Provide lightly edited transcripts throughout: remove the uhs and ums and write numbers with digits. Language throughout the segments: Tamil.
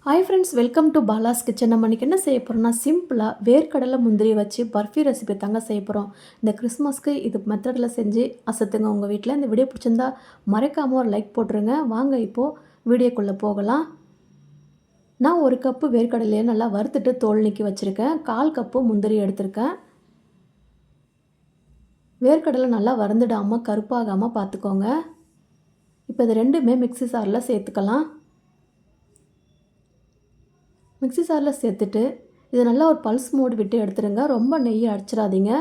Hi friends, welcome to Bala's kitchen. நம்ம இன்றைக்கி என்ன செய்ய போகிறோம்னா, சிம்பிளாக வேர்க்கடலை முந்திரி வச்சு பர்ஃபி ரெசிபி தாங்க செய்ய போகிறோம். இந்த கிறிஸ்மஸ்க்கு இது மெத்தடில் செஞ்சு அசத்துங்க உங்கள் வீட்டில். இந்த வீடியோ பிடிச்சிருந்தா மறக்காமல் ஒரு லைக் போட்டுருங்க. வாங்க இப்போது வீடியோக்குள்ளே போகலாம். நான் ஒரு கப்பு வேர்க்கடலையை நல்லா வறுத்துட்டு தோல் நீக்கி வச்சுருக்கேன். 1/4 கப்பு முந்திரி எடுத்திருக்கேன். வேர்க்கடலை நல்லா வறுந்துடாமல் கருப்பாகாமல் பார்த்துக்கோங்க. இப்போ இது ரெண்டுமே மிக்ஸி சாரில் சேர்த்துக்கலாம். மிக்ஸி சாரில் சேர்த்துட்டு இதை நல்லா ஒரு பல்ஸ் மோடு விட்டு எடுத்துருங்க. ரொம்ப நெய்யை அடிச்சிடாதீங்க.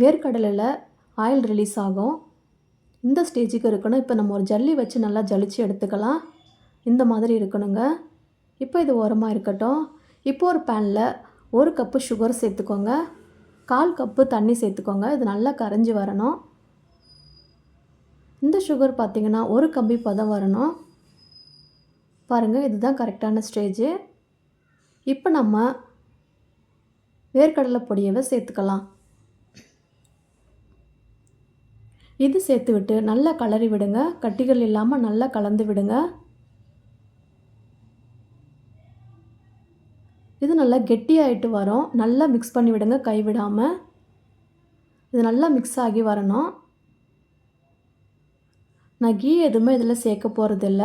வேர்க்கடலையில் ஆயில் ரிலீஸ் ஆகும். இந்த ஸ்டேஜுக்கு இருக்கணும். இப்போ நம்ம ஒரு ஜல்லி வச்சு நல்லா ஜலிச்சு எடுத்துக்கலாம். இந்த மாதிரி இருக்கணுங்க. இப்போ இது ஓரமாக இருக்கட்டும். இப்போ ஒரு பேனில் 1 கப்பு சுகர் சேர்த்துக்கோங்க. 1/4 கப்பு தண்ணி சேர்த்துக்கோங்க. இது நல்லா கரைஞ்சி வரணும். இந்த சுகர் பார்த்திங்கன்னா ஒரு கம்பி பதம் வரணும். பாருங்கள், இதுதான் கரெக்டான ஸ்டேஜு. இப்போ நம்ம வேர்க்கடலை பொடியவை சேர்த்துக்கலாம். இது சேர்த்து விட்டு நல்லா கலரி விடுங்க. கட்டிகள் இல்லாமல் நல்லா கலந்து விடுங்க. இது நல்லா கெட்டியாகிட்டு வரும். நல்லா மிக்ஸ் பண்ணி விடுங்க கைவிடாமல். இது நல்லா மிக்ஸ் ஆகி வரணும். நான் கீ எதுவுமே இதில் சேர்க்க போகிறதில்ல.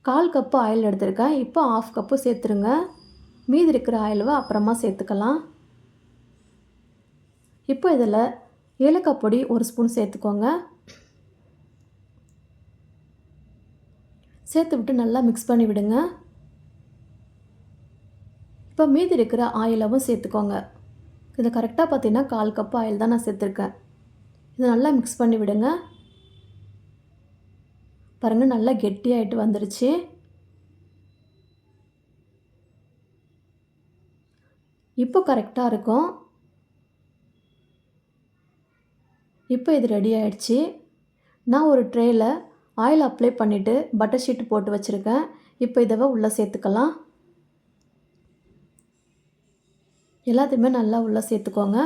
1/4 கப்பு ஆயில் எடுத்திருக்கேன். இப்போ 1/2 கப்பு சேர்த்துருங்க. மீதி இருக்கிற ஆயிலவை அப்புறமா சேர்த்துக்கலாம். இப்போ இதில் ஏலக்காய் பொடி 1 ஸ்பூன் சேர்த்துக்கோங்க. சேர்த்து விட்டு நல்லா மிக்ஸ் பண்ணி விடுங்க. இப்போ மீதி இருக்கிற ஆயிலவும் சேர்த்துக்கோங்க. இதை கரெக்டாக பார்த்தீங்கன்னா 1/4 கப்பு ஆயில் தான் நான் சேர்த்துருக்கேன். இதை நல்லா மிக்ஸ் பண்ணி விடுங்க. பாருங்கள், நல்லா கெட்டியாகிட்டு வந்துடுச்சு. இப்போ கரெக்டாக இருக்கும். இப்போ இது ரெடி ஆகிடுச்சு. நான் ஒரு ட்ரேயில் ஆயில் அப்ளை பண்ணிவிட்டு பட்டர் ஷீட் போட்டு வச்சுருக்கேன். இப்போ இதை உள்ளே சேர்த்துக்கலாம். எல்லாத்தையுமே நல்லா உள்ளே சேர்த்துக்கோங்க.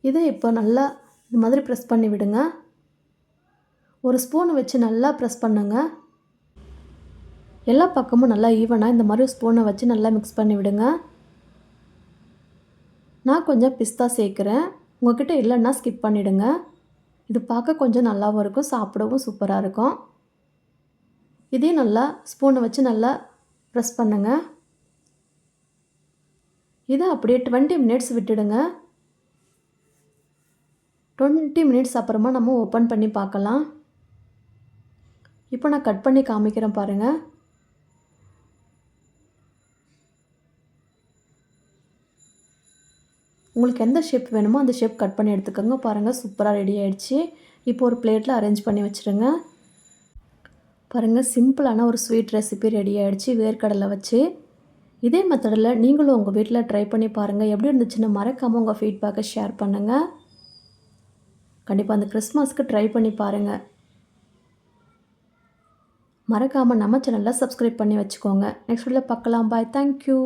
இதை இப்போ நல்லா இது மாதிரி ப்ரெஸ் பண்ணி விடுங்க. ஒரு ஸ்பூன் வச்சு நல்லா ப்ரெஸ் பண்ணுங்க. எல்லா பக்கமும் நல்லா ஈவனாக இந்த மாதிரி ஸ்பூனை வச்சு நல்லா மிக்ஸ் பண்ணி விடுங்க. நான் கொஞ்சம் பிஸ்தா சேர்க்குறேன். உங்கள்கிட்ட இல்லைன்னா ஸ்கிப் பண்ணிவிடுங்க. இது பார்க்க கொஞ்சம் நல்லாவும் இருக்கும், சாப்பிடவும் சூப்பராக இருக்கும். இதையும் நல்லா ஸ்பூனை வச்சு நல்லா ப்ரெஸ் பண்ணுங்க. இதை அப்படியே 20 மினிட்ஸ் விட்டுடுங்க. 20 மினிட்ஸ் அப்புறமா நம்ம ஓப்பன் பண்ணி பார்க்கலாம். இப்போ நான் கட் பண்ணி காமிக்கிறேன் பாருங்கள். உங்களுக்கு எந்த ஷேப் வேணுமோ அந்த ஷேப் கட் பண்ணி எடுத்துக்கோங்க. பாருங்கள், சூப்பராக ரெடி ஆகிடுச்சு. இப்போ ஒரு பிளேட்டில் அரேஞ்ச் பண்ணி வச்சுருங்க. பாருங்கள், சிம்பிளான ஒரு ஸ்வீட் ரெசிபி ரெடி ஆகிடுச்சு வேர்க்கடலை வச்சு. இதே மெத்தடில் நீங்களும் உங்கள் வீட்டில் ட்ரை பண்ணி பாருங்கள். எப்படி இருந்துச்சுன்னு மறக்காமல் உங்கள் ஃபீட்பேக்கை ஷேர் பண்ணுங்கள். கண்டிப்பாக அந்த கிறிஸ்மஸ்க்கு ட்ரை பண்ணி பாருங்கள். மறக்காமல் நம்ம சேனலில் சப்ஸ்கிரைப் பண்ணி வச்சுக்கோங்க. நெக்ஸ்ட் வீடியோவில் பார்க்கலாம். பாய். தேங்க்யூ.